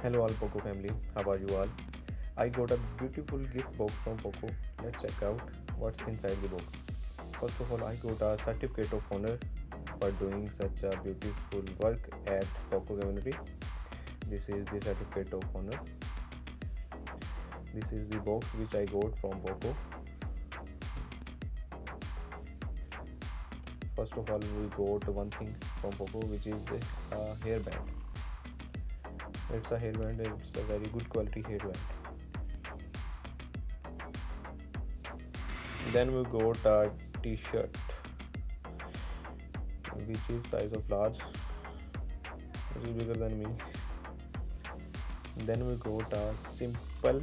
Hello all POCO family, how are you all? I got a beautiful gift box from POCO. Let's check out what's inside the box. First of all, I got a certificate of honor for doing such a beautiful work at POCO community. This is the certificate of honor. This is the box which I got from POCO. First of all, we got one thing from POCO, which is a hairband. It's a hairband. It's a very good quality hairband. Then we got a t-shirt which is size of large, which is bigger than me. Then we got a simple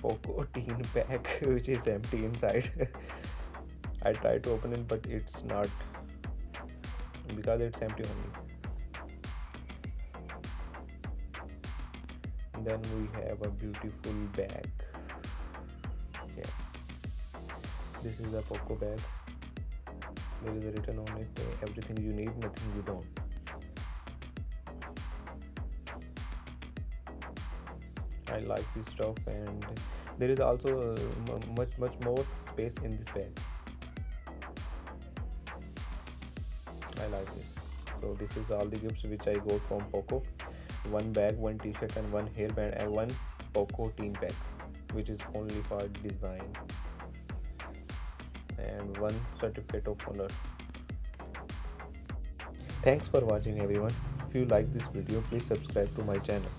POCO teen pack which is empty inside. I tried to open it but it's not, because it's empty only. Then we have a beautiful bag. Yeah, this is a POCO bag. There is a written on it everything you need, nothing you don't. I like this stuff, and there is also much more space in this bag. I like this. So this is all the gifts which I got from POCO. One bag, one t-shirt and one hairband and one POCO teen pack, which is only for design, and one certificate of honor. Thanks for watching everyone. If you like this video, please subscribe to my channel.